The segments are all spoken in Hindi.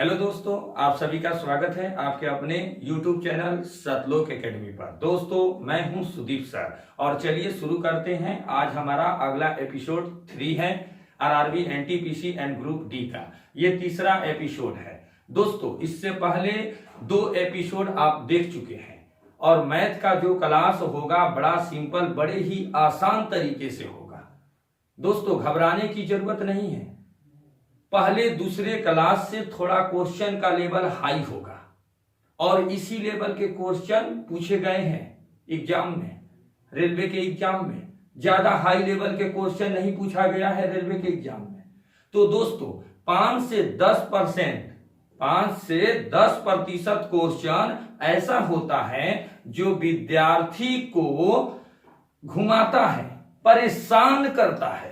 हेलो दोस्तों, आप सभी का स्वागत है आपके अपने YouTube चैनल सतलोक एकेडमी पर। दोस्तों, मैं हूं सुदीप सर और चलिए शुरू करते हैं। आज हमारा अगला एपिसोड 3 है RRB NTPC and group D का। ये तीसरा एपिसोड है। दोस्तों, इससे पहले 2 एपिसोड आप देख चुके हैं और मैथ का जो क्लास होगा बड़ा सिंपल, बड़े ही आसान तरीके से होगा। दोस्तों, घबराने की जरूरत नहीं है। पहले दूसरे क्लास से थोड़ा क्वेश्चन का लेवल हाई होगा और इसी लेवल के क्वेश्चन पूछे गए हैं एग्जाम में, रेलवे के एग्जाम में। ज्यादा हाई लेवल के क्वेश्चन नहीं पूछा गया है रेलवे के एग्जाम में। तो दोस्तों, 5 से 10% क्वेश्चन ऐसा होता है जो विद्यार्थी को घुमाता है, परेशान करता है।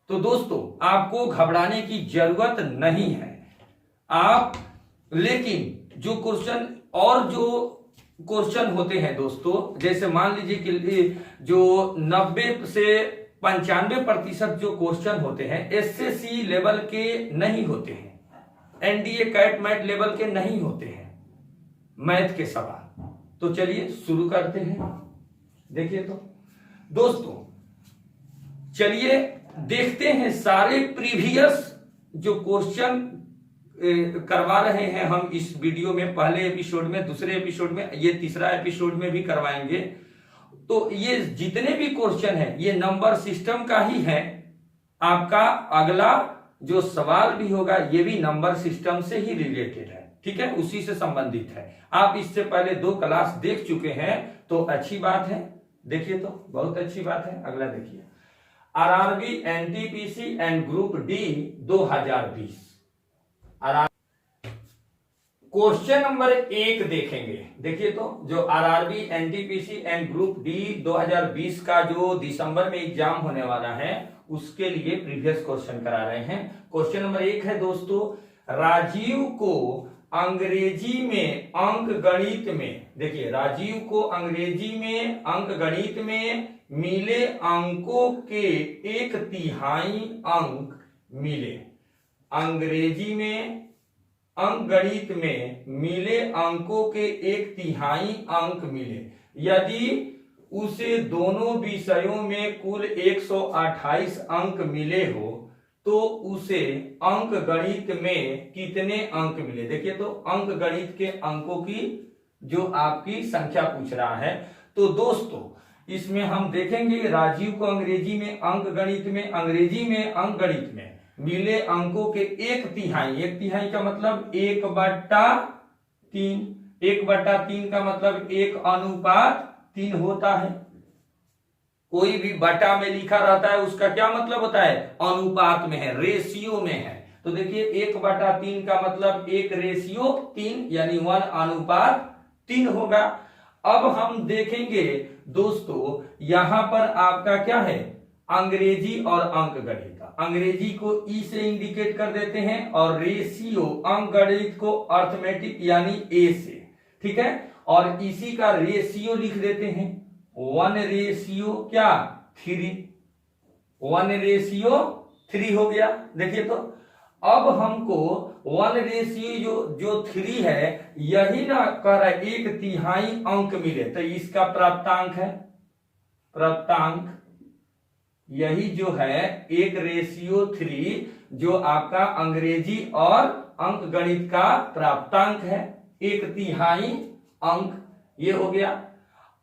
तो दोस्तों, आपको घबराने की जरूरत नहीं है। लेकिन जो क्वेश्चन होते हैं दोस्तों, जैसे मान लीजिए कि जो 90 से 95% जो क्वेश्चन होते हैं एसएससी लेवल के नहीं होते हैं, एनडीए कैट मैट लेवल के नहीं होते हैं मैथ के सवाल। तो चलिए शुरू करते हैं। देखिए तो दोस्तों, चलिए देखते हैं सारे प्रीवियस जो क्वेश्चन करवा रहे हैं हम इस वीडियो में। पहले एपिसोड में, दूसरे एपिसोड में, ये तीसरा एपिसोड में भी करवाएंगे। तो ये जितने भी क्वेश्चन है ये नंबर सिस्टम का ही है। आपका अगला जो सवाल भी होगा ये भी नंबर सिस्टम से ही रिलेटेड है, ठीक है, उसी से संबंधित है। आप इससे पहले 2 क्लास देख चुके हैं तो अच्छी बात है। देखिए तो बहुत अच्छी बात है। अगला देखिए, RRB NTPC and group D 2020। Question number 1 देखेंगे। देखिए तो जो RRB NTPC and group D 2020 का जो दिसंबर में एग्जाम होने वाला है उसके लिए प्रीवियस क्वेश्चन करा रहे हैं। क्वेश्चन नंबर 1 है दोस्तों, राजीव को अंग्रेजी में अंक गणित में, देखिए राजीव को अंग्रेजी में अंक गणित में मिले अंकों के 1/3 अंक मिले। अंग्रेजी में अंक गणित में मिले अंकों के 1/3 अंक मिले। यदि उसे दोनों विषयों में कुल 128 अंक मिले हो तो उसे अंक गणित में कितने अंक मिले। देखिए तो अंक गणित के अंकों की जो आपकी संख्या पूछ रहा है। तो दोस्तों, इसमें हम देखेंगे राजीव को अंग्रेजी में अंक गणित में, अंग्रेजी में अंक गणित में मिले अंकों के 1/3, 1/3 का मतलब 1/3, 1/3 का मतलब 1:3 होता है। कोई भी बटा में लिखा रहता है उसका क्या मतलब होता है, अनुपात में है, रेशियो में है। तो देखिए 1/3 का मतलब 1:3 यानी 1:3 होगा। अब हम देखेंगे दोस्तों, यहां पर आपका क्या है, अंग्रेजी और अंक गणित। अंग्रेजी को ई से इंडिकेट कर देते हैं और रेशियो अंक गणित को अर्थमेटिक यानी ए से, ठीक है। और इसी का रेशियो लिख देते हैं 1:3, 1:3 हो गया। देखिए तो अब हमको 1:3 है, यही ना कह रहा है 1/3 अंक मिले, तो इसका प्राप्तांक है, प्राप्तांक यही जो है 1:3 जो आपका अंग्रेजी और अंक गणित का प्राप्तांक है, 1/3 अंक, ये हो गया।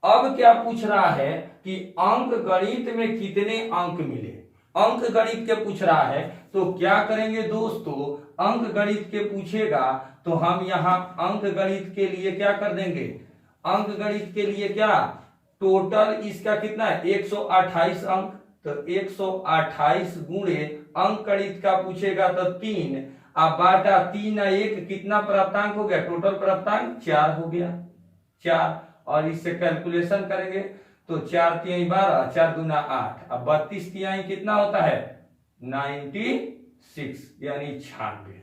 अब क्या पूछ रहा है कि अंक गणित में कितने अंक मिले, अंक गणित के पूछ रहा है। तो क्या करेंगे दोस्तों, अंक गणित के पूछेगा तो हम यहां अंक गणित के लिए क्या कर देंगे, अंक गणित के लिए क्या, टोटल इसका कितना है 128 अंक, तो 128 गुणे अंक गणित का पूछेगा तो 3 बाटा 3 1 कितना प्राप्तांक हो गया, टोटल प्राप्तांक 4 हो गया, 4। और इससे कैलकुलेशन करेंगे तो 4 3 12, 4 दूना 8, अब 32 3 कितना होता है 96 यानी 96।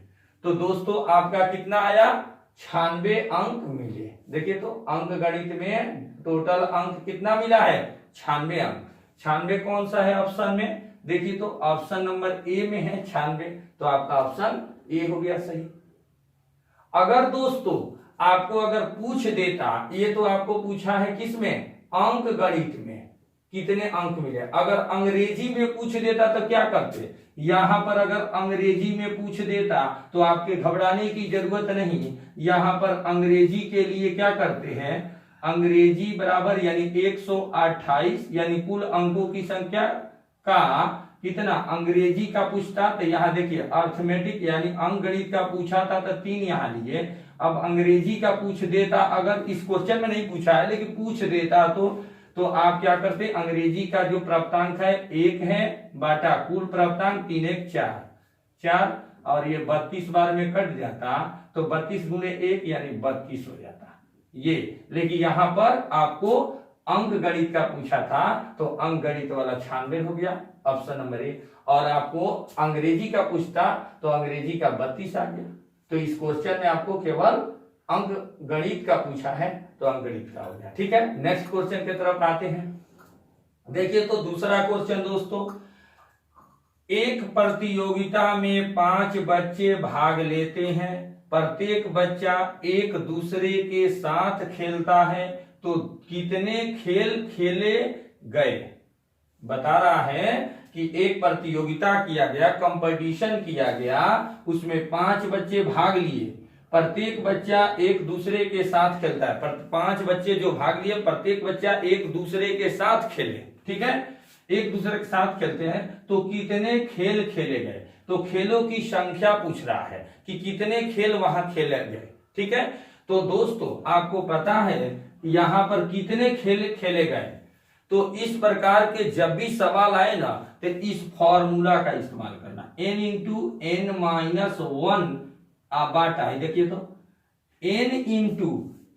तो दोस्तों आपका कितना आया, 96 अंक मिले। देखिए तो अंक गणित में टोटल अंक कितना मिला है, 96 अंक। 96 कौन सा है ऑप्शन में, देखिए तो ऑप्शन नंबर ए में है 96, तो आपका ऑप्शन ए हो गया सही। अगर दोस्तों आपको अगर पूछ देता, ये तो आपको पूछा है किसमें, अंक गणित में, कितने अंक मिले। अगर अंग्रेजी में पूछ देता तो क्या करते, यहां पर अगर अंग्रेजी में पूछ देता तो आपके घबराने की जरूरत नहीं। यहां पर अंग्रेजी के लिए क्या करते हैं, अंग्रेजी बराबर यानी 128 यानी कुल अंकों की संख्या का कितना अंग्रेजी का पूछता, तो यहाँ देखिए अर्थमेटिक यानी अंकगणित का पूछा था तो 3 यहाँ लिए। अब अंग्रेजी का पूछ देता, अगर इस क्वेश्चन में नहीं पूछा है लेकिन पूछ देता तो आप क्या करते, अंग्रेजी का जो प्राप्तांक है 1 है बाटा कुल प्राप्तांक 3 1 4 और ये 32 बार में कट जाता तो 32 गुणे 1 यानी 32 हो जाता ये। लेकिन यहां पर आपको अंक गणित का पूछा था तो अंक गणित वाला 96 हो गया, ऑप्शन नंबर ए। और आपको अंग्रेजी का पूछता तो अंग्रेजी का 32 आ गया। तो इस क्वेश्चन में आपको केवल अंक गणित का पूछा है तो अंक गणित का हो गया। ठीक है, नेक्स्ट क्वेश्चन की तरफ आते हैं। देखिए तो दूसरा क्वेश्चन दोस्तों, एक प्रतियोगिता में 5 बच्चे भाग लेते हैं, प्रत्येक बच्चा एक दूसरे के साथ खेलता है, तो कितने खेल खेले गए। बता रहा है कि एक प्रतियोगिता किया गया, कंपटीशन किया गया, उसमें 5 बच्चे भाग लिए, प्रत्येक बच्चा एक दूसरे के साथ खेलता है। 5 बच्चे जो भाग लिए प्रत्येक बच्चा एक दूसरे के साथ खेले, ठीक है, एक दूसरे के साथ खेलते हैं, तो कितने खेल खेले गए। तो खेलों की संख्या पूछ रहा है कि कितने खेल वहां खेले गए। ठीक है, तो दोस्तों आपको पता है यहां पर कितने खेल खेले गए, तो इस प्रकार के जब भी सवाल आए ना तो इस फॉर्मूला का इस्तेमाल करना, n इंटू एन माइनस 1 बाटा है। देखिए तो n इंटू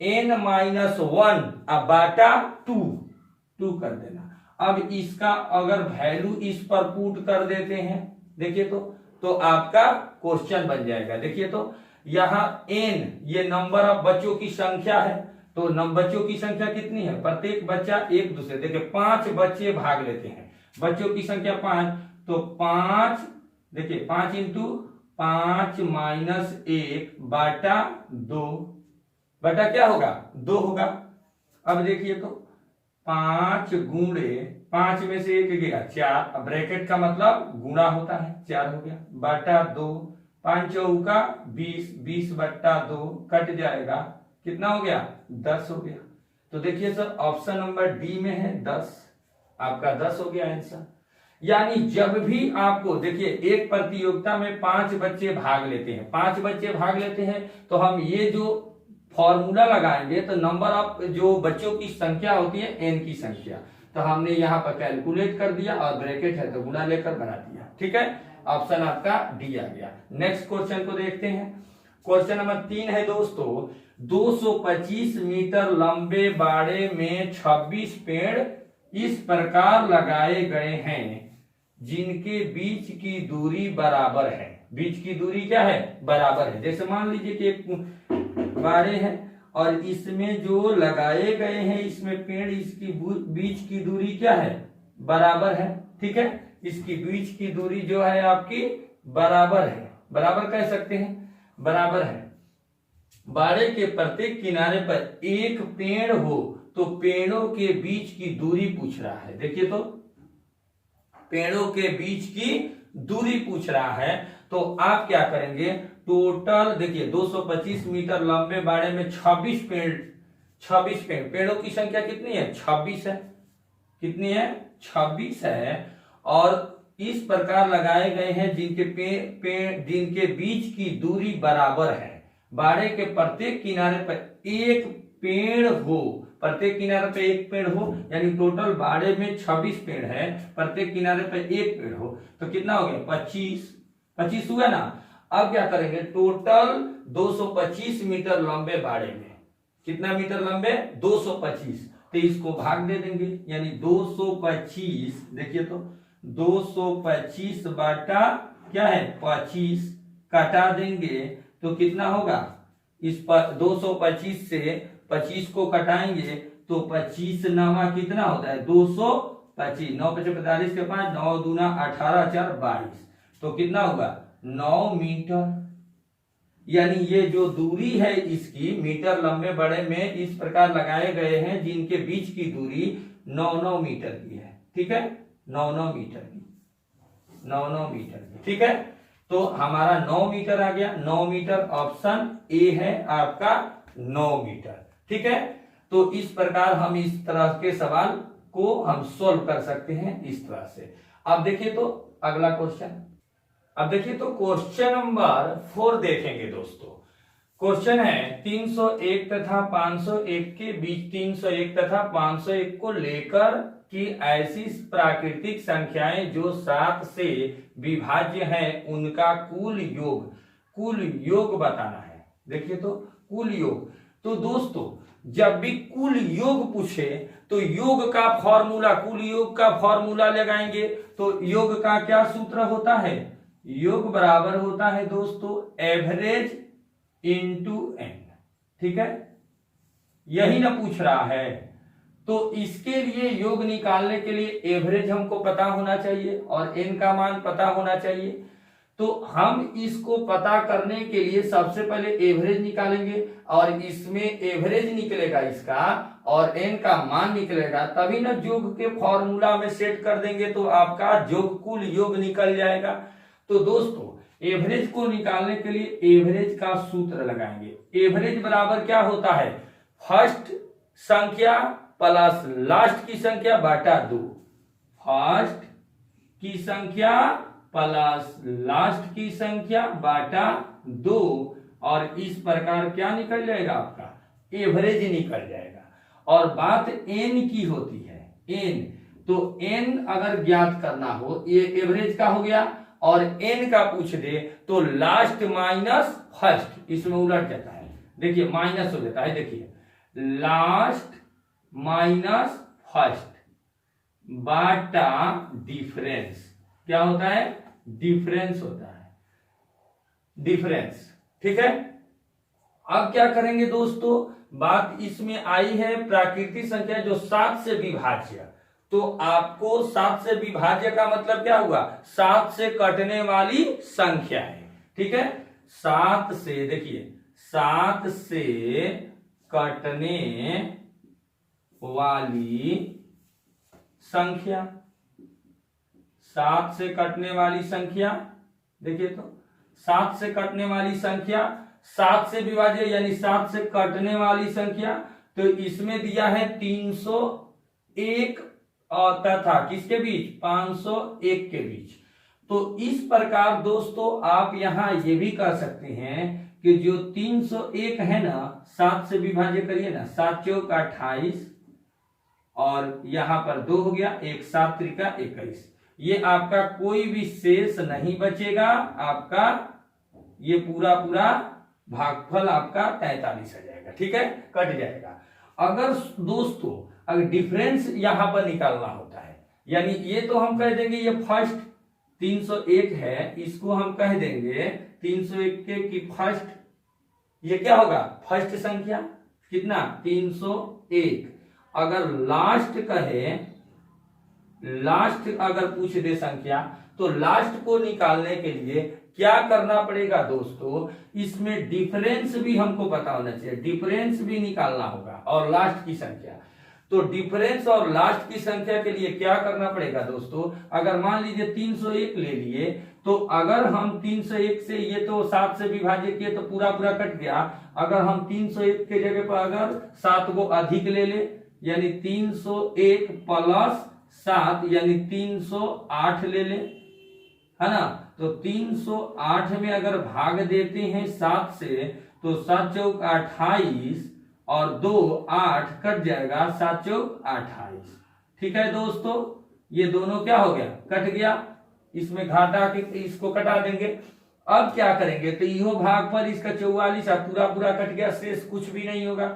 एन माइनस 1 बाटा 2 कर देना। अब इसका अगर वैल्यू इस पर पुट कर देते हैं, देखिए तो आपका क्वेश्चन बन जाएगा। देखिए तो यहां n ये नंबर ऑफ बच्चों की संख्या है, तो बच्चों की संख्या कितनी है, प्रत्येक बच्चा एक दूसरे, देखिए 5 बच्चे भाग लेते हैं, बच्चों की संख्या 5, तो 5 देखिए 5 इंटू 5 माइनस 1 बाटा 2 बटा क्या होगा 2 होगा। अब देखिए तो 5 गुणे 5 में से 1 गया 4, अब ब्रैकेट का मतलब गुणा होता है, 4 हो गया बाटा 2, 5 चौका 20, 20 बट्टा 2 कट जाएगा, कितना हो गया 10 हो गया। तो देखिए सर ऑप्शन नंबर डी में है 10, आपका 10 हो गया आंसर। यानी जब भी आपको देखिए एक प्रतियोगिता में 5 बच्चे भाग लेते हैं, 5 बच्चे भाग लेते हैं, तो हम ये जो फॉर्मूला लगाएंगे तो नंबर ऑफ जो बच्चों की संख्या होती है n की संख्या, तो हमने यहाँ पर कैलकुलेट कर दिया और ब्रैकेट है तो गुणा लेकर बना दिया। ठीक है, ऑप्शन आपका डी आ गया। नेक्स्ट क्वेश्चन को देखते हैं। क्वेश्चन नंबर 3 है दोस्तों, 225 मीटर लंबे बाड़े में 26 पेड़ इस प्रकार लगाए गए हैं जिनके बीच की दूरी बराबर है। बीच की दूरी क्या है, बराबर है। जैसे मान लीजिए कि एक बाड़े है और इसमें जो लगाए गए हैं इसमें पेड़, इसकी बीच की दूरी क्या है, बराबर है। ठीक है, इसकी बीच की दूरी जो है आपकी बराबर है, बराबर कह सकते हैं, बराबर है। बाड़े के प्रत्येक किनारे पर एक पेड़ हो तो पेड़ों के बीच की दूरी पूछ रहा है। देखिए तो पेड़ों के बीच की दूरी पूछ रहा है, तो आप क्या करेंगे, टोटल देखिए 225 मीटर लंबे बाड़े में 26 पेड़, पेड़ों की संख्या कितनी है 26 है, कितनी है 26 है, और इस प्रकार लगाए गए हैं जिनके बीच की दूरी बराबर है। बाड़े के प्रत्येक किनारे पर एक पेड़ हो, प्रत्येक किनारे पे एक पेड़ हो, यानी टोटल बाड़े में 26 पेड़ है, प्रत्येक किनारे पे एक पेड़ हो, तो कितना हो गया 25 हुआ ना। अब क्या करेंगे, टोटल 225 मीटर लंबे बाड़े में कितना मीटर लंबे 225, तो इसको भाग दे देंगे, यानी 225, देखिए तो 225 बाटा क्या है 25 काटा देंगे तो कितना होगा, इस पर 225 से 25 को कटाएंगे तो 25 नामा कितना होता है 225, 9 5 45 के 5, 9 दूना 18 4 22, तो कितना होगा 9 मीटर। यानी ये जो दूरी है इसकी मीटर लंबे बड़े में इस प्रकार लगाए गए हैं जिनके बीच की दूरी 9 मीटर की है। ठीक है, 9 मीटर की, 9 मीटर की। ठीक है, तो हमारा 9 मीटर आ गया। 9 मीटर ऑप्शन ए है आपका 9 मीटर। ठीक है, तो इस प्रकार हम इस तरह के सवाल को हम सोल्व कर सकते हैं इस तरह से। अब देखिए तो अगला क्वेश्चन, अब देखिए तो क्वेश्चन नंबर 4 देखेंगे दोस्तों। क्वेश्चन है 301 तथा 501 के बीच 301 तथा 501 को लेकर कि ऐसी प्राकृतिक संख्याएं जो 7 से विभाज्य हैं उनका कुल योग बताना है। देखिए तो कुल योग, तो दोस्तों जब भी कुल योग पूछे तो योग का फॉर्मूला, कुल योग का फॉर्मूला लगाएंगे। तो योग का क्या सूत्र होता है? योग बराबर होता है दोस्तों एवरेज इंटू एन। ठीक है, यही ना पूछ रहा है, तो इसके लिए योग निकालने के लिए एवरेज हमको पता होना चाहिए और एन का मान पता होना चाहिए। तो हम इसको पता करने के लिए सबसे पहले एवरेज निकालेंगे और इसमें एवरेज निकलेगा इसका और एन का मान निकलेगा, तभी ना योग के फॉर्मूला में सेट कर देंगे तो आपका योग कुल योग निकल जाएगा। तो दोस्तों एवरेज को निकालने के लिए एवरेज का सूत्र लगाएंगे। एवरेज बराबर क्या होता है? फर्स्ट संख्या प्लस लास्ट की संख्या बटा 2। फर्स्ट की संख्या प्लस लास्ट की संख्या बटा 2 और इस प्रकार क्या निकल जाएगा? आपका एवरेज निकल जाएगा। और बात एन की होती है, एन, तो एन अगर ज्ञात करना हो, ये एवरेज का हो गया और एन का पूछ दे तो लास्ट माइनस फर्स्ट, इसमें उलट जाता है। देखिए माइनस हो जाता है, देखिए लास्ट माइनस फर्स्ट बाटा डिफरेंस, क्या होता है? डिफरेंस होता है, डिफरेंस। ठीक है, अब क्या करेंगे दोस्तों? बात इसमें आई है प्राकृतिक संख्या जो 7 से विभाज्य, तो आपको 7 से विभाज्य का मतलब क्या हुआ? 7 से कटने वाली संख्या है। ठीक है, 7 से, देखिए 7 से कटने वाली संख्या, 7 से कटने वाली संख्या, देखिए तो 7 से कटने वाली संख्या 7 से विभाज्य यानी 7 से कटने वाली संख्या, तो इसमें दिया है 301 और तथा किसके बीच? 501 के बीच। तो इस प्रकार दोस्तों आप यहां ये भी कर सकते हैं कि जो 301 है ना, 7 से विभाज्य करिए ना, 7 चौक 28 और यहां पर 2 हो गया, 1 7 त्रिका 21, ये आपका कोई भी शेष नहीं बचेगा। आपका ये पूरा भागफल आपका 43 आ जाएगा। ठीक है, कट जाएगा। अगर दोस्तों अगर डिफरेंस यहां पर निकालना होता है, यानी ये तो हम कह देंगे ये फर्स्ट 301 है, इसको हम कह देंगे 301 के की फर्स्ट, ये क्या होगा? फर्स्ट संख्या कितना? 301। अगर लास्ट कहे, लास्ट अगर पूछ दे संख्या, तो लास्ट को निकालने के लिए क्या करना पड़ेगा दोस्तों? इसमें डिफरेंस भी हमको पता होना चाहिए, डिफरेंस भी निकालना होगा और लास्ट की संख्या। तो डिफरेंस और लास्ट की संख्या के लिए क्या करना पड़ेगा दोस्तों? अगर मान लीजिए 301 ले लिए, तो अगर हम 301 से, ये तो 7 से विभाज्य किए तो पूरा कट गया। अगर हम 301 के जगह पर अगर 7 को अधिक ले ले, यानी 301 प्लस 7 यानी 308 ले ले, है ना, तो 308 में अगर भाग देते हैं 7 से, तो 7 चौक 28 और 2 8 कट जाएगा, 7 चौक 28। ठीक है दोस्तों, ये दोनों क्या हो गया? कट गया। इसमें घाटा के इसको कटा देंगे। अब क्या करेंगे? तो यो भाग पर इसका 44 पूरा कट गया, शेष कुछ भी नहीं होगा।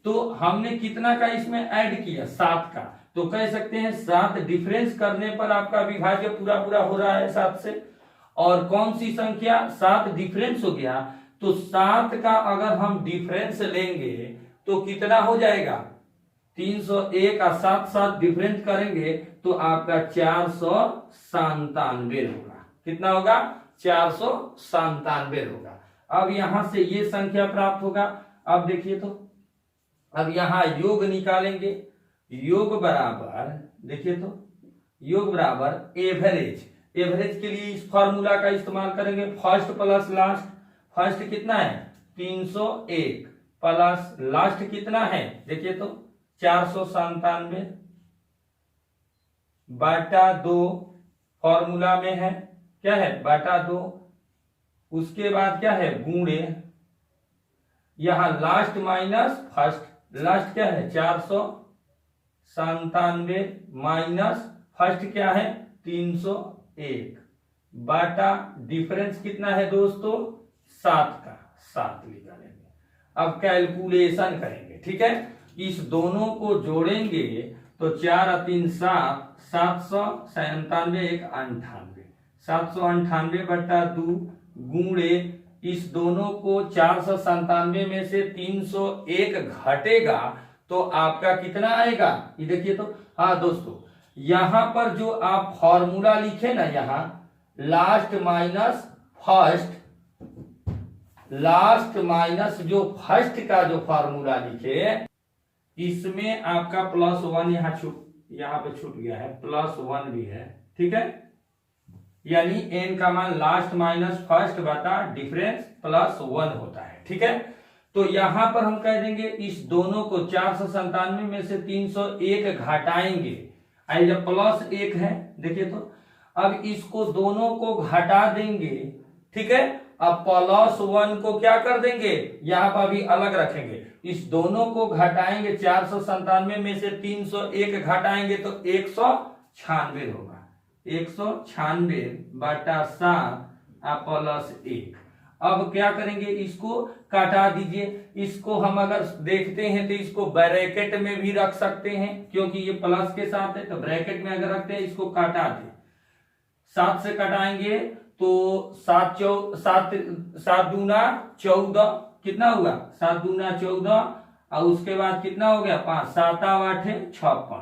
तो हमने कितना का इसमें ऐड किया? 7 का, तो कह सकते हैं 7 डिफरेंस करने पर आपका विभाज्य पूरा हो रहा है 7 से। और कौन सी संख्या? 7 डिफरेंस हो गया, तो 7 का अगर हम डिफरेंस लेंगे तो कितना हो जाएगा? 301 का 7 डिफरेंस करेंगे तो आपका 497 होगा। कितना होगा? 497 होगा। अब यहां से ये संख्या प्राप्त होगा। अब देखिए तो अब यहां योग निकालेंगे, योग बराबर, देखिए तो योग बराबर एवरेज। एवरेज के लिए इस फॉर्मूला का इस्तेमाल करेंगे, फर्स्ट प्लस लास्ट। फर्स्ट कितना है 301 प्लस लास्ट कितना है, देखिए तो 497 बटा 2 फॉर्मूला में है, क्या है बटा 2। उसके बाद क्या है गुणे, यहां लास्ट माइनस फर्स्ट, लास्ट क्या है 497 माइनस फर्स्ट क्या है 301 बटा डिफरेंस कितना है दोस्तों 7 का 7 निकालेंगे। अब कैलकुलेशन करेंगे, ठीक है। इस दोनों को जोड़ेंगे तो 4 और 3 7, 797 1 98, 798 बटा 2 गुणे इस दोनों को 497 में से 301 घटेगा तो आपका कितना आएगा, ये देखिए तो। हाँ दोस्तों, यहां पर जो आप फॉर्मूला लिखे ना, यहां last minus first, last minus जो फर्स्ट का जो फॉर्मूला लिखे, इसमें आपका +1 यहां पे छूट गया है, +1 भी है, ठीक है। यानी n का मान लास्ट माइनस फर्स्ट बटा डिफरेंस +1 होता है, ठीक है। तो यहां पर हम कह देंगे इस दोनों को 497 में से 301 घटाएंगे, आई जब +1 है, देखिए तो। अब इसको दोनों को घटा देंगे, ठीक है। अब +1 को क्या कर देंगे, यहां पर भी अलग रखेंगे। इस दोनों को घटाएंगे, 497 में से 301 घटाएंगे तो 196 होगा, 196 बटा 7 +1। अब क्या करेंगे, इसको काटा दीजिए। इसको हम अगर देखते हैं तो इसको ब्रैकेट में भी रख सकते हैं, क्योंकि ये प्लस के साथ है, तो ब्रैकेट में अगर रखते हैं इसको काटा दे, 7 से कटाएंगे तो 7 दूना 14 कितना हुआ, 7 दूना 14 और उसके बाद कितना हो गया 5, 7 8 56,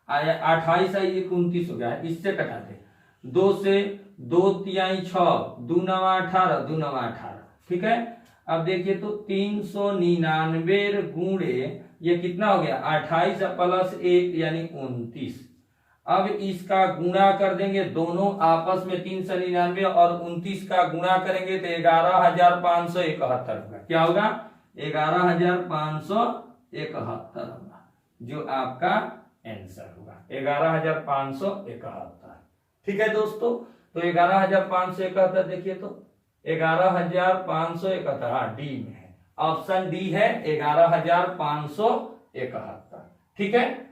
28 1 29 हो गया। इससे कटाते 2 से 2 तिहाई 6, 2 9 18, 2 9 18, ठीक है। अब देखिए तो 399 गुणे ये कितना हो गया 28 + 1 यानी 29। अब इसका गुणा कर देंगे, दोनों आपस में 399 और 29 का गुणा करेंगे तो 11,571 होगा। क्या होगा 11,571 होगा, जो आपका आंसर होगा 11,571, ठीक है दोस्तों। तो 11,571 देखिए तो 11,571, हाँ डी में है, ऑप्शन डी है 11,571, ठीक है।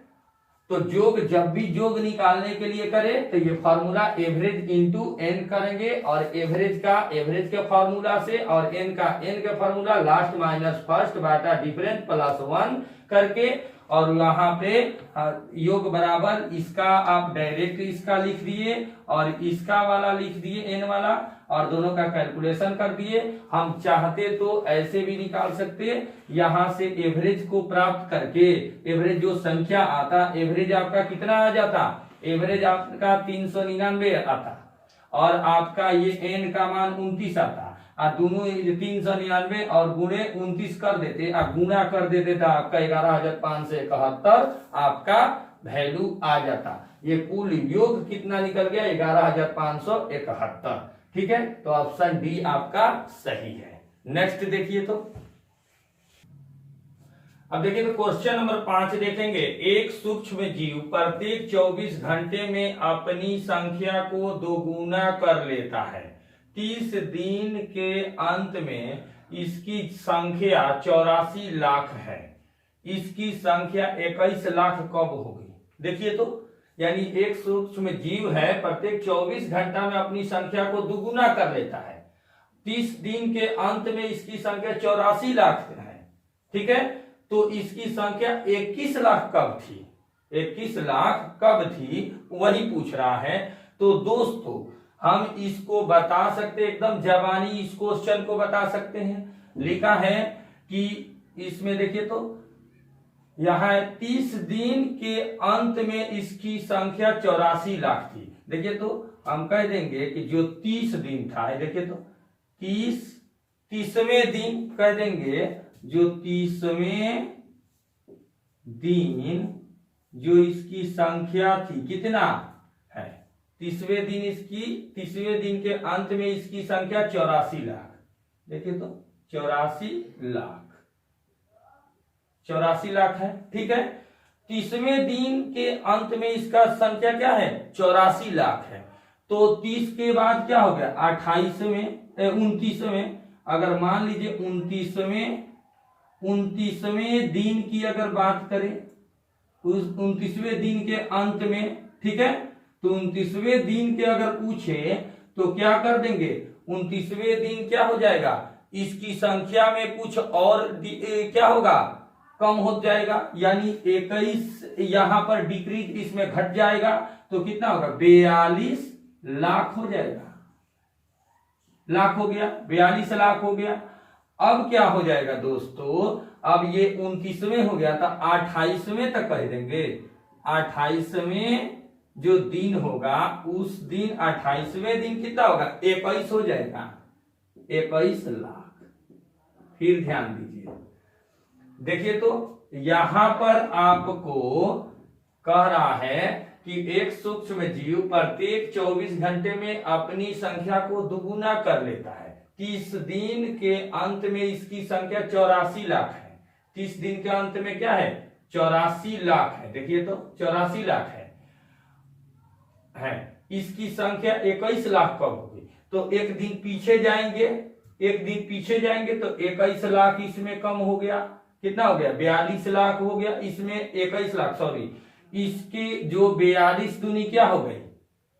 तो जोग जब भी जोग निकालने के लिए करें तो ये फॉर्मूला एवरेज इंटू एन करेंगे, और एवरेज के फॉर्मूला से और एन के फॉर्मूला लास्ट माइनस फर्स्ट बटा डिफरेंस +1 करके, और यहाँ पे योग बराबर इसका आप डायरेक्ट इसका लिख दिए और इसका वाला लिख दिए एन वाला, और दोनों का कैलकुलेशन कर दिए। हम चाहते तो ऐसे भी निकाल सकते, यहां से एवरेज को प्राप्त करके, एवरेज जो संख्या आता, एवरेज आपका कितना आ जाता, एवरेज आपका 399 आता, और आपका ये एन का मान 29 आता, दोनों 399 और गुणे 29 कर देते, गुणा कर देते था, आपका 11,571 आपका वैल्यू आ जाता। ये कुल योग कितना निकल गया 11,571, ठीक है। तो ऑप्शन डी आपका सही है। नेक्स्ट देखिए तो, अब देखिए तो क्वेश्चन नंबर 5 देखेंगे। एक सूक्ष्म जीव प्रत्येक 24 घंटे में अपनी संख्या को दोगुना कर लेता है। 30 दिन के अंत में इसकी संख्या 84 लाख है। इसकी संख्या 21 लाख कब होगी, देखिए तो। यानी एक सूक्ष्म जीव है, प्रत्येक 24 घंटा में अपनी संख्या को दुगुना कर लेता है। 30 दिन के अंत में इसकी संख्या 84 लाख है, ठीक है। तो इसकी संख्या 21 लाख कब थी, 21 लाख कब थी वही पूछ रहा है। तो दोस्तों हम इसको बता सकते, एकदम जबानी इस क्वेश्चन को बता सकते हैं। लिखा है कि इसमें देखिए तो यहां 30 दिन के अंत में इसकी संख्या 84 लाख थी। देखिए तो हम कह देंगे कि जो 30 दिन था, देखिए तो 30 30वें दिन कह देंगे, जो 30वें दिन जो इसकी संख्या थी कितना है, 30वें दिन इसकी, 30वें दिन के अंत में इसकी संख्या 84 लाख। देखिए तो 84 लाख है, ठीक है। 30वें दिन के अंत में इसका संख्या क्या है, 84 लाख है। तो 30 के बाद क्या हो गया, 29वें, अगर मान लीजिए 29वें दिन की अगर बात करें, उस 29वें दिन के अंत में, ठीक है, तो 29वें दिन के अगर पूछे तो क्या कर देंगे, 29वें दिन क्या हो जाएगा, इसकी संख्या में कुछ और क्या होगा, कम हो जाएगा, यानी 21 यहां पर डिक्रीज इसमें घट जाएगा, तो कितना होगा, 42 लाख हो जाएगा, लाख हो गया, 42 लाख हो गया। अब क्या हो जाएगा दोस्तों, अब ये 29वें हो गया था, 28वें तक कह देंगे, 28वें जो दिन होगा उस दिन 28वें दिन कितना होगा, 21 हो जाएगा, 21 लाख। फिर ध्यान दीजिए, देखिए तो यहां पर आपको कह रहा है कि एक सूक्ष्म जीव प्रत्येक 24 घंटे में अपनी संख्या को दुगुना कर लेता है। 30 दिन के अंत में इसकी संख्या 84 लाख है। 30 दिन के अंत में क्या है, 84 लाख है। देखिए तो 84 लाख है। इसकी संख्या 21 लाख कब होगी, तो एक दिन पीछे जाएंगे, तो 21 लाख इसमें कम हो गया, कितना हो गया, 42 लाख हो गया, इसमें 21 लाख, सॉरी, इसकी जो 42 दूनी क्या हो गई,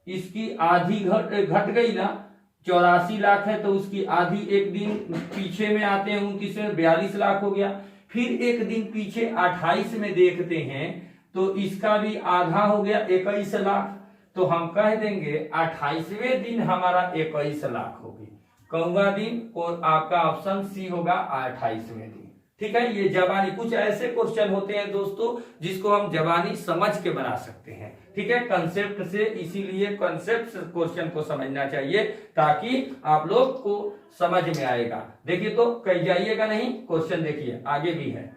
इसकी आधी घट गई ना, 84 लाख है तो उसकी आधी एक दिन पीछे में आते हैं, 29 में 42 लाख हो गया। फिर एक दिन पीछे 28 में देखते हैं तो इसका भी आधा हो गया, 21 लाख। तो हम कह देंगे 28वें दिन हमारा 21 लाख होगी, कौवा दिन, और आपका ऑप्शन सी होगा 28वें दिन। ठीक है, ये जबानी कुछ ऐसे क्वेश्चन होते हैं दोस्तों जिसको हम जबानी समझ के बना सकते हैं। ठीक है, कंसेप्ट से, इसीलिए कंसेप्ट क्वेश्चन को समझना चाहिए ताकि आप लोग को समझ में आएगा। देखिए तो कहीं जाइएगा नहीं, क्वेश्चन देखिए आगे भी है।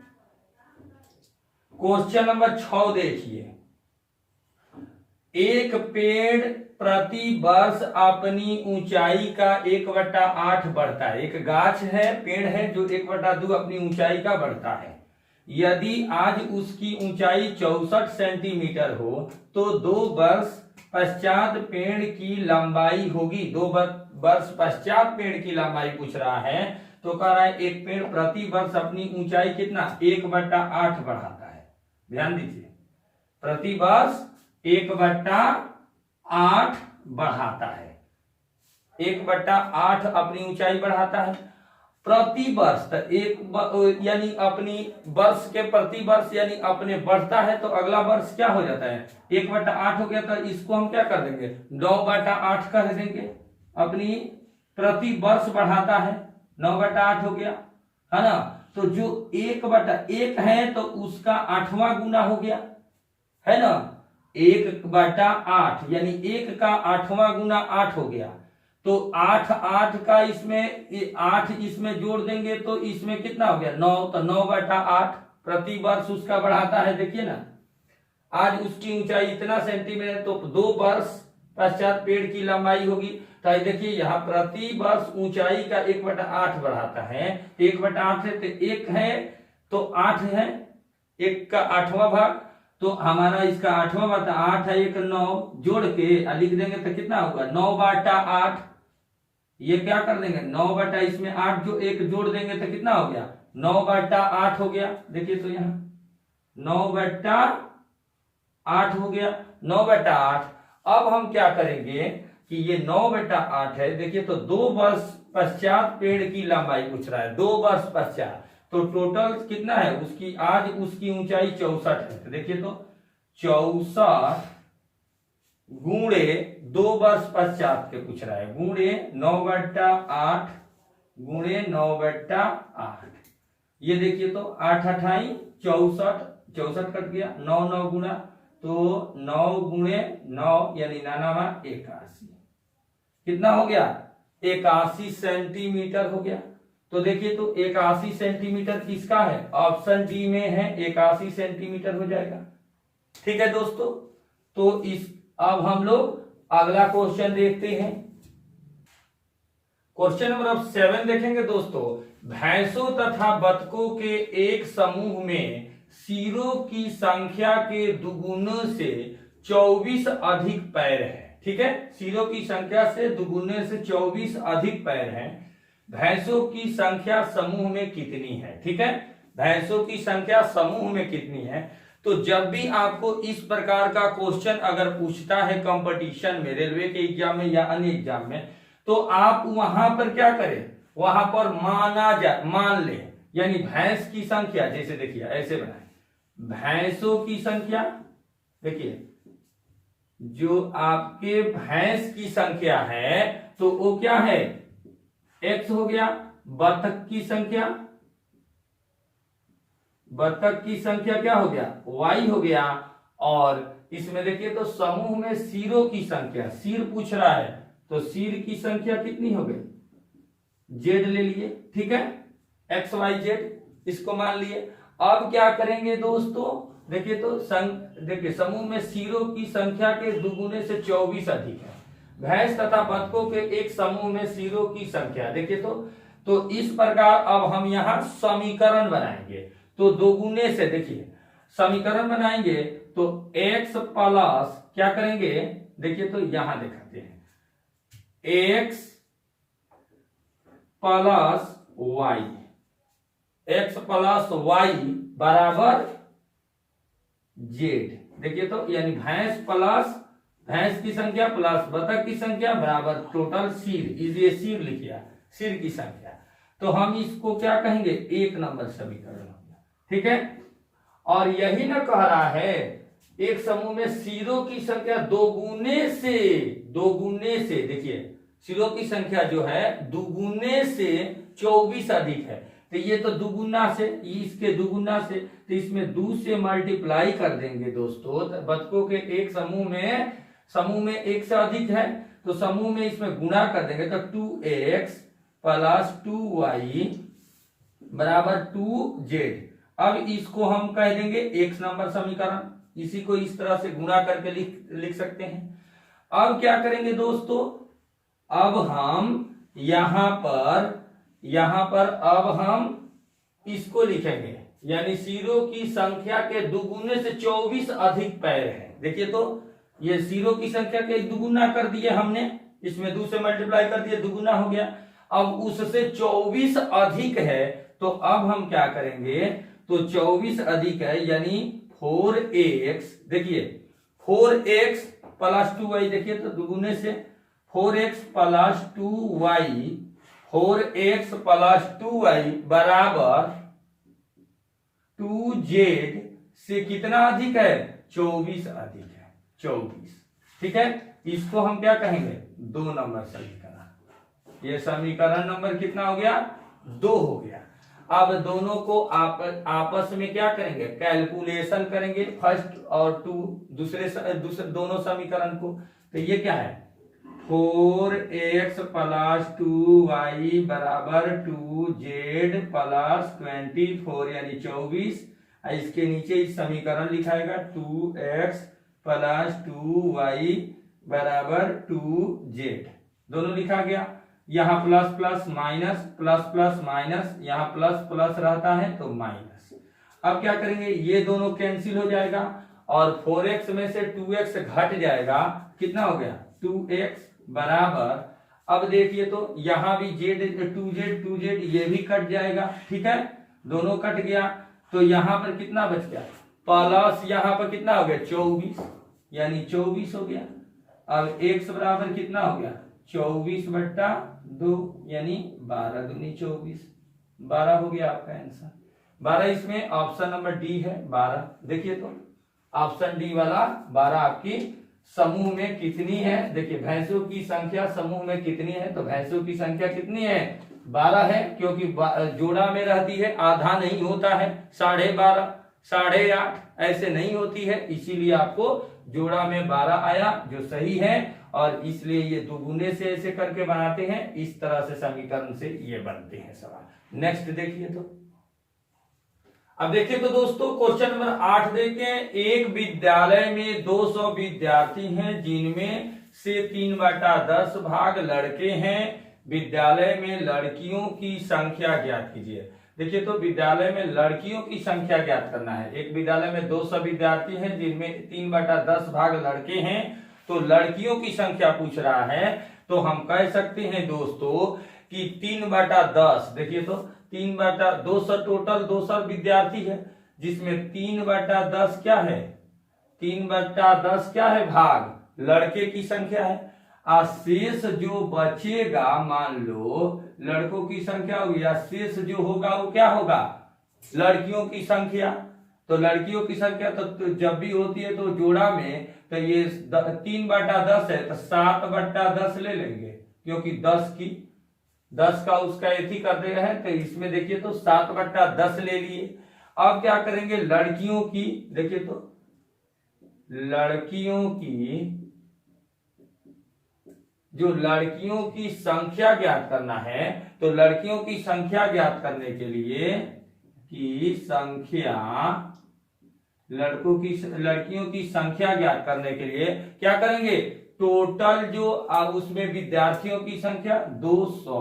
क्वेश्चन नंबर 6 देखिए, एक पेड़ प्रति वर्ष अपनी ऊंचाई का 1/8 बढ़ता है। एक गाछ है, पेड़ है जो 1/2 अपनी ऊंचाई का बढ़ता है। यदि आज उसकी ऊंचाई 64 सेंटीमीटर हो तो 2 वर्ष पश्चात पेड़ की लंबाई होगी। 2 वर्ष पश्चात पेड़ की लंबाई पूछ रहा है, तो कह रहा है एक पेड़ प्रति वर्ष अपनी ऊंचाई कितना 1/8 बढ़ाता है। ध्यान दीजिए, प्रति वर्ष 1/8 बढ़ाता है, 1/8 अपनी ऊंचाई बढ़ाता है प्रति वर्ष। तो एक यानी अपनी वर्ष के प्रति वर्ष यानी अपने बढ़ता है, तो अगला वर्ष क्या हो जाता है 1/8 हो गया, तो इसको हम क्या कर देंगे 9/8 कर देंगे। अपनी प्रति वर्ष बढ़ाता है, 9/8 हो गया, है ना। तो जो 1/1 है तो उसका 8वां गुना हो गया, है ना। 1/8 यानी 1 का 8वां गुना 8 हो गया, तो 8 का इसमें 8 इसमें जोड़ देंगे तो इसमें कितना हो गया 9, तो 9/8 प्रति वर्ष उसका बढ़ाता है। देखिए ना, आज उसकी ऊंचाई इतना सेंटीमीटर, तो 2 वर्ष पश्चात पेड़ की लंबाई होगी। तो देखिए यहाँ प्रति वर्ष ऊंचाई का 1/8 बढ़ाता है, 1/8 है तो 1 है तो 8 है, 1 का 8वां भाग, तो हमारा इसका 8वां भाग 8 है 1 9 जोड़ के लिख देंगे तो कितना होगा 9/8। ये क्या कर देंगे 9 इसमें 8 जो 1 जोड़ देंगे तो कितना हो गया 9/8 हो गया। देखिए तो यहाँ 9/8 हो गया, 9/8। अब हम क्या करेंगे कि ये 9/8 है, देखिए तो 2 वर्ष पश्चात पेड़ की लंबाई पूछ रहा है, 2 वर्ष पश्चात, तो टोटल कितना है उसकी, आज उसकी ऊंचाई 64 है। तो देखिए तो 64 गुणे 2 वर्ष पश्चात के पूछ रहा है, गुणे 9/8 गुणे 9/8। ये देखिए तो 8 8 64, 64 कट गया, 9 9 गुना, तो 9 गुणे 9 यानी 81, कितना हो गया 81 सेंटीमीटर हो गया। तो देखिए तो 81 सेंटीमीटर किसका है, ऑप्शन डी में है, 81 सेंटीमीटर हो जाएगा। ठीक है दोस्तों, तो अब हम लोग अगला क्वेश्चन देखते हैं। क्वेश्चन नंबर 7 देखेंगे दोस्तों। भैंसों तथा बतखों के एक समूह में सिरों की संख्या के दुगुने से 24 अधिक पैर है। ठीक है, सिरों की संख्या से दुगुने से 24 अधिक पैर है। भैंसों की संख्या समूह में कितनी है। ठीक है, भैंसों की संख्या समूह में कितनी है। तो जब भी आपको इस प्रकार का क्वेश्चन अगर पूछता है कंपटीशन में, रेलवे के एग्जाम में या अन्य एग्जाम में, तो आप वहां पर क्या करें, वहां पर मान ले, यानी भैंस की संख्या, जैसे देखिए ऐसे बनाए, भैंसों की संख्या, देखिए जो आपके भैंस की संख्या है तो वो क्या है, x हो गया। बतख की संख्या क्या हो गया, y हो गया। और इसमें देखिए तो समूह में सिरों की संख्या, सिर पूछ रहा है तो सिर की संख्या कितनी हो गई, z ले लिए। ठीक है, x y z इसको मान लिए। अब क्या करेंगे दोस्तों, देखिए तो देखिए समूह में सिरों की संख्या के दुगुने से 24 अधिक है। भैंस तथा बतखों के एक समूह में सिरों की संख्या, देखिए तो इस प्रकार अब हम यहां समीकरण बनाएंगे। तो दोगुने से, देखिए समीकरण बनाएंगे तो x प्लस क्या करेंगे, देखिए तो यहां दिखाते हैं, x plus y, x plus y बराबर z। देखिए तो यानी भैंस की संख्या प्लस बतख की संख्या बराबर टोटल सिर, ये सिर लिखिए, सिर की संख्या। तो हम इसको क्या कहेंगे, 1 नंबर समीकरण हो गया। ठीक है, और यही ना कह रहा है एक समूह में सिरों की संख्या दोगुने से, देखिए सिरों की संख्या जो है दुगुने से 24 अधिक है। तो ये तो दुगुना से, इसके दुगुना से, तो इसमें 2 से मल्टीप्लाई कर देंगे दोस्तों। तो बतखों के एक समूह में 1 से अधिक है तो समूह में इसमें गुणा कर देंगे तो 2x प्लस 2y बराबर 2z। अब इसको हम कह देंगे 1 नंबर समीकरण, इसी को इस तरह से गुणा करके लिख सकते हैं। अब क्या करेंगे दोस्तों, अब हम यहां पर अब हम इसको लिखेंगे, यानी सिरों की संख्या के दुगुने से 24 अधिक पैर है। देखिए तो ये सिरों की संख्या के दुगुना कर दिए हमने, इसमें 2 से मल्टीप्लाई कर दिए, दुगुना हो गया। अब उससे 24 अधिक है तो अब हम क्या करेंगे, तो 24 अधिक है यानी 4x, देखिए 4x प्लस 2y, देखिए तो दुगुने से 4x plus 2y, 4x plus 2y बराबर 2z से कितना अधिक है, 24 अधिक है, 24। ठीक है, इसको हम क्या कहेंगे, 2 नंबर समीकरण। ये समीकरण नंबर कितना हो गया, 2 हो गया। अब दोनों को आपस में क्या करेंगे, कैलकुलेशन करेंगे, फर्स्ट और दूसरे दोनों समीकरण को। तो ये क्या है, 4x प्लस 2y बराबर 2z प्लस 24 यानी 24। इसके नीचे इस समीकरण लिखाएगा 2x प्लस 2y बराबर 2z, दोनों लिखा गया। यहाँ plus plus minus, plus plus minus, यहाँ प्लस प्लस रहता है तो माइनस। अब क्या करेंगे, ये दोनों कैंसिल हो जाएगा और 4x में से 2x घट जाएगा, कितना हो गया 2x बराबर, अब देखिए तो यहाँ भी z 2z ये भी कट जाएगा। ठीक है, दोनों कट गया तो यहाँ पर कितना बच गया, प्लस यहाँ पर कितना हो गया 24 यानी 24 हो गया। अब x बराबर कितना हो गया 24/2 यानी 12 दूनी 24, 12 हो गया आपका आंसर। 12 इसमें ऑप्शन नंबर डी है 12। देखिए तो ऑप्शन डी वाला 12 आपकी समूह में कितनी है। देखिए भैंसों की संख्या समूह में कितनी है, तो भैंसों की संख्या कितनी है 12 है, क्योंकि जोड़ा में रहती है, आधा नहीं होता है, 12.5 8.5 ऐसे नहीं होती है, इसीलिए आपको जोड़ा में 12 आया जो सही है, और इसलिए ये दुगुने से ऐसे करके बनाते हैं, इस तरह से समीकरण से ये बनते हैं सवाल। नेक्स्ट देखिए तो, अब देखिए तो दोस्तों क्वेश्चन नंबर 8 देखें। एक विद्यालय में 200 विद्यार्थी हैं जिनमें से 3/10 भाग लड़के हैं। विद्यालय में लड़कियों की संख्या ज्ञात कीजिए। देखिए तो विद्यालय में लड़कियों की संख्या ज्ञात करना है। एक विद्यालय में 200 विद्यार्थी हैं जिनमें 3/10 भाग लड़के हैं, तो लड़कियों की संख्या पूछ रहा है। तो हम कह सकते हैं दोस्तों कि 3/10, देखिए तो 3/200 टोटल 200 विद्यार्थी है, जिसमें 3/10 क्या है, 3/10 क्या है, भाग लड़के की संख्या है। शेष जो बचेगा, मान लो लड़कों की संख्या हुई, शेष जो होगा वो क्या होगा, लड़कियों की संख्या। तो लड़कियों की संख्या तो जब भी होती है तो जोड़ा में, तो ये 3/10 है तो 7/10 ले लेंगे, क्योंकि 10 का उसका एथी कर दे रहे हैं, तो इसमें देखिए तो 7/10 ले लिए। अब क्या करेंगे, लड़कियों की, देखिए तो लड़कियों की, जो लड़कियों की संख्या ज्ञात करना है, तो लड़कियों की संख्या ज्ञात करने के लिए की संख्या, लड़कियों की संख्या ज्ञात करने के लिए क्या करेंगे, टोटल जो उसमें विद्यार्थियों की संख्या 200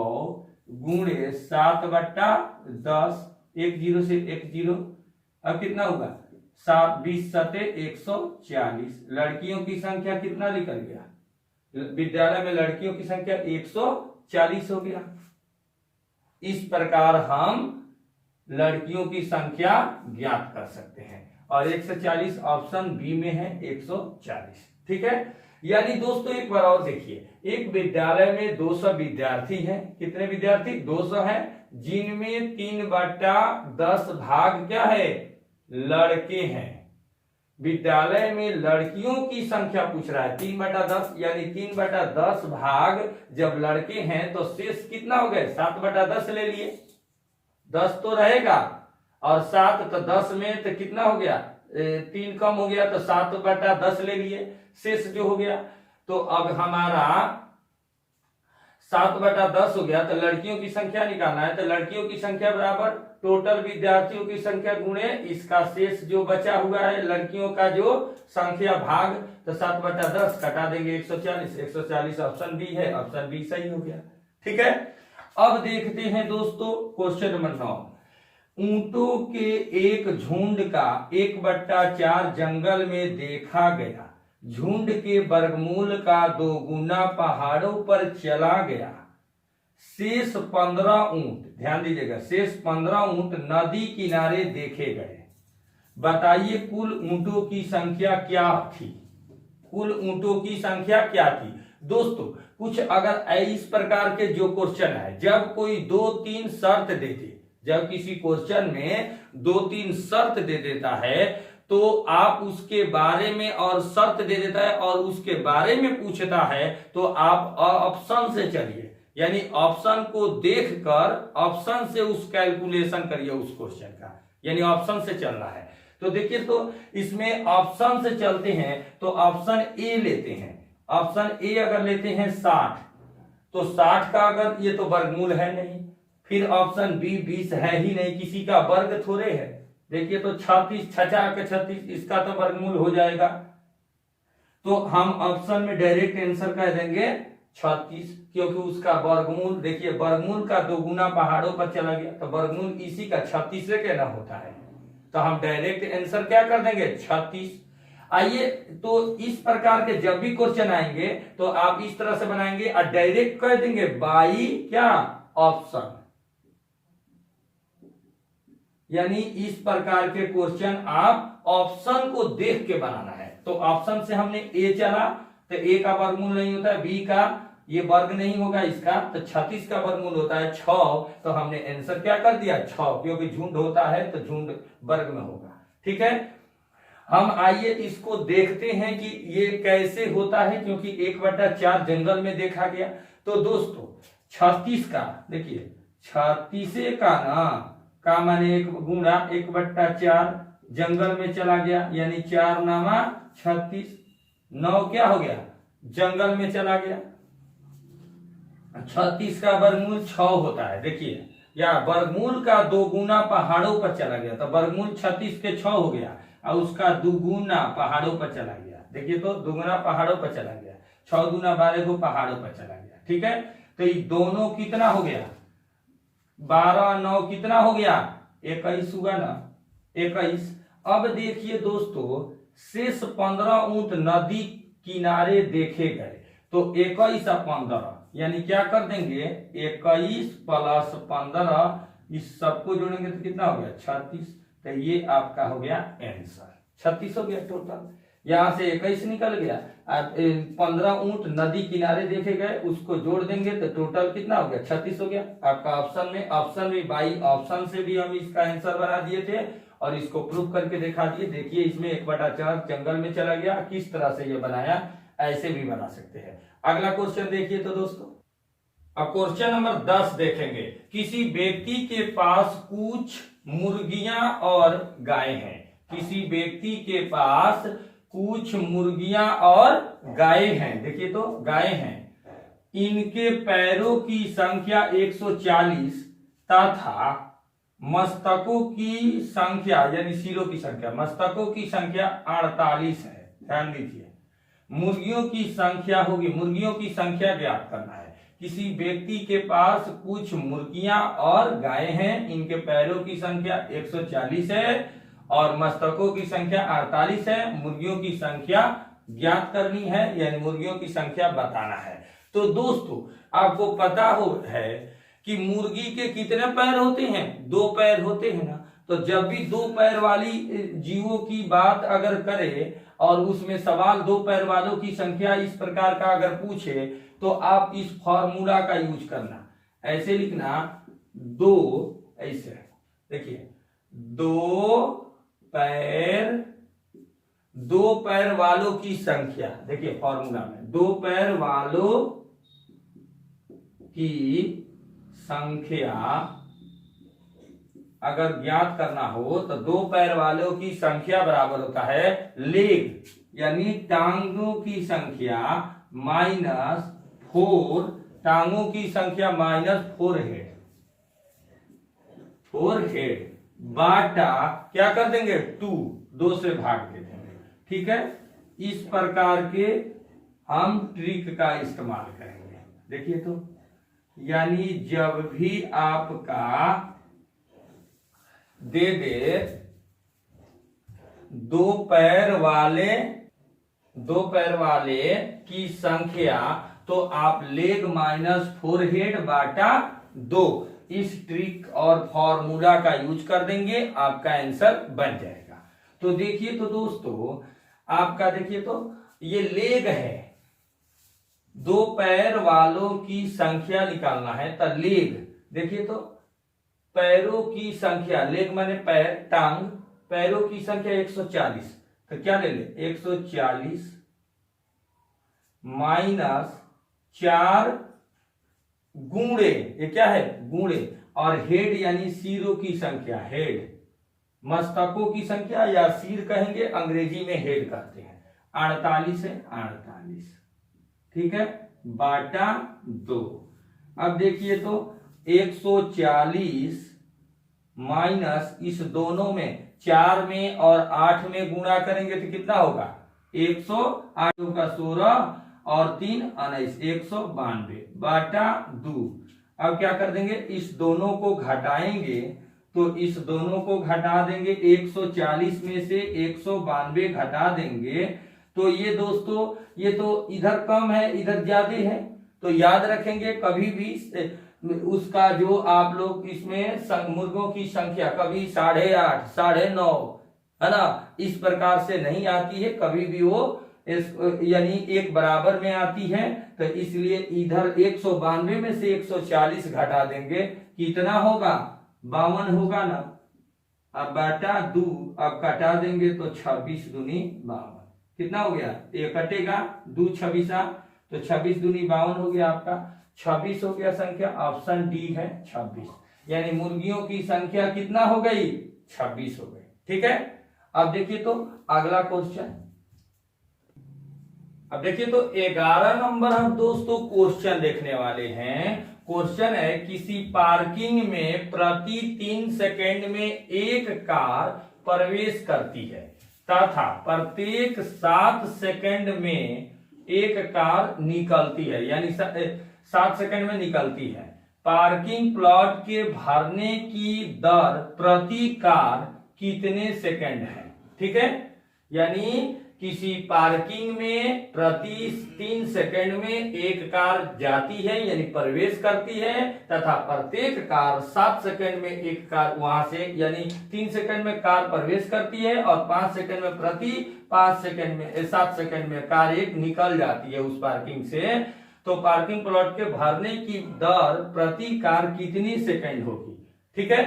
गुणे 7/10, 10 से 10, अब कितना होगा 7 20 7 140। लड़कियों की संख्या कितना निकल गया, विद्यालय में लड़कियों की संख्या 140 हो गया। इस प्रकार हम लड़कियों की संख्या ज्ञात कर सकते हैं, और 140 ऑप्शन बी में है 140। ठीक है, यानी दोस्तों एक बार और देखिए, एक विद्यालय में 200 विद्यार्थी हैं। कितने विद्यार्थी, 200 हैं, जिनमें 3/10 भाग क्या है, लड़के हैं। विद्यालय में लड़कियों की संख्या पूछ रहा है 3/10, यानी 3/10 भाग जब लड़के हैं तो शेष कितना हो गए, 7/10 ले लिए, 10 तो रहेगा, और 7 तो 10 में तो कितना हो गया, 3 कम हो गया, तो 7/10 ले लिए, शेष जो हो गया। तो अब हमारा 7/10 हो गया, तो लड़कियों की संख्या निकालना है, तो लड़कियों की संख्या बराबर टोटल विद्यार्थियों की संख्या गुणे इसका शेष जो बचा हुआ है लड़कियों का जो संख्या भाग, तो 7/10 कटा देंगे 140, 140 ऑप्शन बी है, ऑप्शन बी सही हो गया। ठीक है, अब देखते हैं दोस्तों क्वेश्चन नंबर 9। ऊंटों के एक झुंड का 1/4 जंगल में देखा गया, झुंड के वर्गमूल का 2 गुना पहाड़ों पर चला गया, शेष 15 ऊंट, ध्यान दीजिएगा, शेष 15 ऊंट नदी किनारे देखे गए। बताइए कुल ऊंटों की संख्या क्या थी, कुल ऊंटों की संख्या क्या थी। दोस्तों कुछ अगर इस प्रकार के जो क्वेश्चन है, जब कोई 2-3 शर्त देते, जब किसी क्वेश्चन में 2-3 शर्त दे देता है, तो आप उसके बारे में, और शर्त दे देता है और उसके बारे में पूछता है, तो आप ऑप्शन से चलिए, यानी ऑप्शन को देखकर ऑप्शन से उस कैलकुलेशन करिए उस क्वेश्चन का, यानी ऑप्शन से चल रहा है। तो देखिए तो इसमें ऑप्शन से चलते हैं, तो ऑप्शन ए लेते हैं। ऑप्शन ए अगर लेते हैं 60, तो 60 का अगर ये तो वर्गमूल है नहीं, फिर ऑप्शन बी 20 है ही नहीं, किसी का वर्ग थोड़े है। देखिए तो 36 36, इसका तो वर्गमूल हो जाएगा, तो हम ऑप्शन में डायरेक्ट आंसर कह देंगे 36, क्योंकि उसका वर्गमूल, देखिए वर्गमूल का 2 गुना पहाड़ों पर चला गया, तो वर्गमूल इसी का 36 से कहना होता है, तो हम डायरेक्ट आंसर क्या कर देंगे 36। आइए तो इस प्रकार के जब भी क्वेश्चन आएंगे तो आप इस तरह से बनाएंगे और डायरेक्ट कह देंगे बाई क्या ऑप्शन, यानी इस प्रकार के क्वेश्चन आप ऑप्शन को देख के बनाना है। तो ऑप्शन से हमने ए चला, तो ए का वर्गमूल नहीं होता है, बी का ये वर्ग नहीं होगा इसका, तो 36 का वर्गमूल होता है 6, तो हमने आंसर क्या कर दिया 6, क्योंकि झुंड होता है तो झुंड वर्ग में होगा। ठीक है, हम आइए इसको देखते हैं कि ये कैसे होता है, क्योंकि 1/4 जंगल में देखा गया। तो दोस्तों 36 का देखिए, 36 का ना का माने 1 गुणा 1/4 जंगल में चला गया, यानी 4 नामा 36, 9 क्या हो गया, जंगल में चला गया। 36 का वर्गमूल 6 होता है, देखिए, या वर्गमूल का 2 गुना पहाड़ों पर चला गया, तो वर्गमूल 36 के 6 हो गया, और उसका 2 गुना पहाड़ों पर चला गया। देखिए तो 2 गुना पहाड़ों पर चला गया, 6 गुना 12 को पहाड़ों पर चला गया। ठीक है, तो ये दोनों कितना हो गया, 12 9 कितना हो गया, 21 हुआ ना, 21। अब देखिए दोस्तों, शेष 15 ऊंट नदी किनारे देखे गए, तो 21 और 15 यानी क्या कर देंगे, 21 प्लस 15, इस सबको जोड़ेंगे तो कितना हो गया, 36। तो ये आपका हो गया आंसर, 36 हो गया टोटल। यहां से 21 निकल गया, 15 ऊंट नदी किनारे देखे गए, उसको जोड़ देंगे तो टोटल कितना हो गया, 36 हो गया आपका। ऑप्शन में बाई ऑप्शन से भी हम इसका आंसर बना दिए थे, और इसको प्रूफ करके दिखा दिए। देखिए इसमें 1/4 जंगल में चला गया, किस तरह से ये बनाया, ऐसे भी बना सकते हैं। अगला क्वेश्चन देखिए तो दोस्तों, अब क्वेश्चन नंबर 10 देखेंगे। किसी व्यक्ति के पास कुछ मुर्गियां और गाय हैं, किसी व्यक्ति के पास कुछ मुर्गियां और गाय हैं, देखिए तो गाय हैं, इनके पैरों की संख्या 140 तथा मस्तकों की संख्या यानी सिरों की संख्या, मस्तकों की संख्या 48 है। ध्यान दीजिए, मुर्गियों की संख्या होगी, मुर्गियों की संख्या ज्ञात करना है। किसी व्यक्ति के पास कुछ मुर्गियां और गाय हैं, इनके पैरों की संख्या 140 है और मस्तकों की संख्या 48 है। मुर्गियों की संख्या ज्ञात करनी है, यानी मुर्गियों की संख्या बताना है। तो दोस्तों आपको पता है कि मुर्गी के कितने पैर होते हैं, 2 पैर होते हैं ना। तो जब भी 2 पैर वाली जीवों की बात अगर करे और उसमें सवाल 2 पैर वालों की संख्या इस प्रकार का अगर पूछे, तो आप इस फॉर्मूला का यूज करना, ऐसे लिखना 2, ऐसे देखिए 2 पैर वालों की संख्या, देखिए फॉर्मूला में 2 पैर वालों की संख्या अगर ज्ञात करना हो तो 2 पैर वालों की संख्या बराबर होता है लेग यानी टांगों की संख्या माइनस 4, टांगों की संख्या माइनस 4 हेड बाटा क्या कर देंगे 2 से भाग दे देंगे। ठीक है, इस प्रकार के हम ट्रिक का इस्तेमाल करेंगे। देखिए तो यानी जब भी आपका दे 2 पैर वाले की संख्या, तो आप लेग माइनस 4 हेड बाटा 2 इस ट्रिक और फॉर्मूला का यूज कर देंगे, आपका आंसर बन जाएगा। तो देखिए तो दोस्तों आपका देखिए तो ये लेग है, 2 पैर वालों की संख्या निकालना है। तो लेग देखिए तो पैरों की संख्या, लेग माने पैर, टांग, पैरों की संख्या 140, तो क्या ले ले 140 माइनस 4 गुणे, ये क्या है गुणे, और हेड यानी सिरों की संख्या, हेड मस्तकों की संख्या या सिर कहेंगे, अंग्रेजी में हेड कहते हैं, 48 है 48। ठीक है, बाटा 2। अब देखिए तो 140 माइनस इस दोनों में 4 में और 8 में गुणा करेंगे तो कितना होगा 108 का 16 और 3 19, 192 बाटा 2। अब क्या कर देंगे, इस दोनों को घटाएंगे, तो इस दोनों को घटा देंगे, 140 में से 192 घटा देंगे, तो ये दोस्तों ये तो इधर कम है इधर ज्यादा है, तो याद रखेंगे कभी भी उसका जो आप लोग इसमें मुर्गों की संख्या कभी 8.5 9.5 है ना, इस प्रकार से नहीं आती है, कभी भी वो यानी एक बराबर में आती है। तो इसलिए इधर 192 में से 140 घटा देंगे, कितना होगा 52 होगा ना। अब बाटा 2 अब घटा देंगे तो 26 दूनी 52, कितना हो गया, ये कटेगा 2 26, तो 26 दूनी 52 हो गया, आपका 26 हो गया संख्या। ऑप्शन डी है 26, यानी मुर्गियों की संख्या कितना हो गई 26 हो गई। ठीक है, अब देखिए तो अगला क्वेश्चन, अब देखिए तो 11 नंबर हम दोस्तों क्वेश्चन देखने वाले हैं। क्वेश्चन है किसी पार्किंग में प्रति 3 सेकंड में एक कार प्रवेश करती है तथा प्रत्येक 7 सेकंड में एक कार निकलती है, यानी 7 सेकंड में निकलती है। पार्किंग प्लॉट के भरने की दर प्रति कार कितने सेकंड है? ठीक है, यानी किसी पार्किंग में प्रति 3 सेकंड में एक कार जाती है यानी प्रवेश करती है तथा प्रत्येक कार 7 सेकंड में एक कार वहां से, यानी 3 सेकंड में कार प्रवेश करती है और 5 सेकंड में प्रति 5 सेकंड में 7 सेकंड में कार एक निकल जाती है उस पार्किंग से। तो पार्किंग प्लॉट के भरने की दर प्रति कार कितनी सेकंड होगी? ठीक है,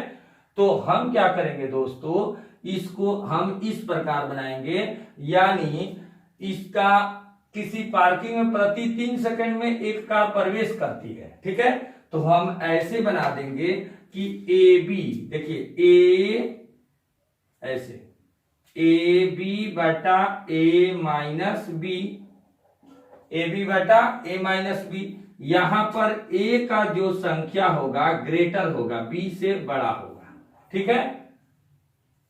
तो हम क्या करेंगे दोस्तों, इसको हम इस प्रकार बनाएंगे, यानी इसका किसी पार्किंग में प्रति 3 सेकंड में एक कार प्रवेश करती है। ठीक है, तो हम ऐसे बना देंगे कि ए बी, देखिए ए ऐसे ए बी बटा ए माइनस बी, ए बी बटा ए माइनस बी। यहां पर ए का जो संख्या होगा ग्रेटर होगा, बी से बड़ा होगा। ठीक है,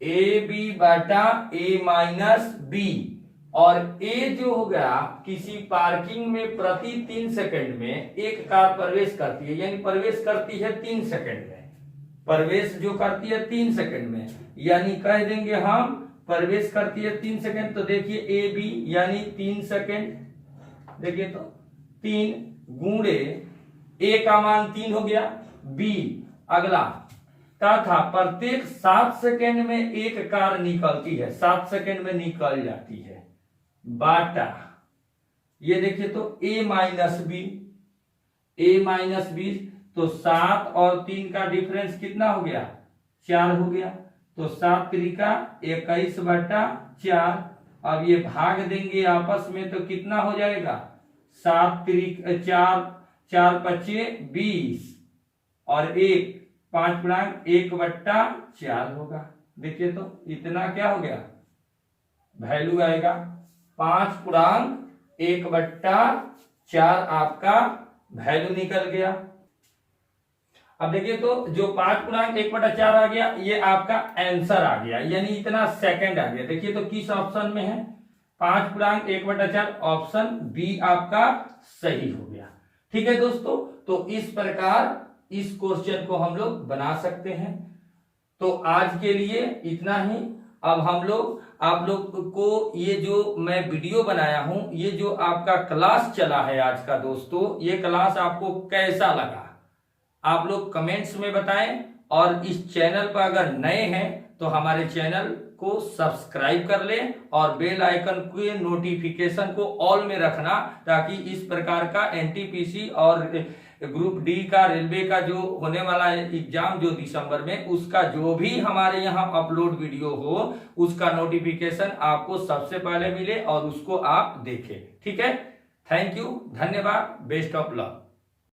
ए बी बटा ए माइनस बी, और ए जो हो गया किसी पार्किंग में प्रति 3 सेकंड में एक कार प्रवेश करती है, यानी प्रवेश करती है 3 सेकंड में, प्रवेश जो करती है 3 सेकंड में, यानी कह देंगे हम प्रवेश करती है 3 सेकंड। तो देखिए ए बी यानी 3 सेकंड, देखिए तो 3 गुणे ए का मान 3 हो गया, बी अगला तथा प्रत्येक 7 सेकंड में एक कार निकलती है, 7 सेकंड में निकल जाती है, बाटा ये देखिए तो a minus b, a minus b, तो 7 और 3 का डिफरेंस कितना हो गया? 4 हो गया। तो 7 त्रिका 21 बटा 4। अब ये भाग देंगे आपस में तो कितना हो जाएगा? 7 त्रिका 4, 4 पचे 20 और 1 5 गुणांक 1 बट्टा 4 होगा। देखिए तो इतना क्या हो गया? वैल्यू आएगा 5 गुणांक 1 बट्टा 4 आपका वैल्यू निकल गया। अब देखिए तो जो 5 गुणांक 1 बट्टा 4 आ गया ये आपका आंसर आ गया, यानी इतना सेकंड आ गया। देखिए तो किस ऑप्शन में है? 5 गुणांक 1 बट्टा 4, ऑप्शन बी आपका सही हो गया। ठीक है दोस्तों, तो इस प्रकार इस क्वेश्चन को हम लोग बना सकते हैं। तो आज के लिए इतना ही। अब हम लोग आप लोग को ये जो मैं वीडियो बनाया हूं, ये जो आपका क्लास चला है आज का दोस्तों, ये क्लास आपको कैसा लगा आप लोग कमेंट्स में बताएं। और इस चैनल पर अगर नए हैं तो हमारे चैनल को सब्सक्राइब कर लें और बेल आइकन के नोटिफिकेशन को ऑल में रखना, ताकि इस प्रकार का एनटीपीसी और ग्रुप डी का, रेलवे का जो होने वाला एग्जाम जो दिसंबर में, उसका जो भी हमारे यहाँ अपलोड वीडियो हो उसका नोटिफिकेशन आपको सबसे पहले मिले और उसको आप देखें। ठीक है, थैंक यू, धन्यवाद, बेस्ट ऑफ लक।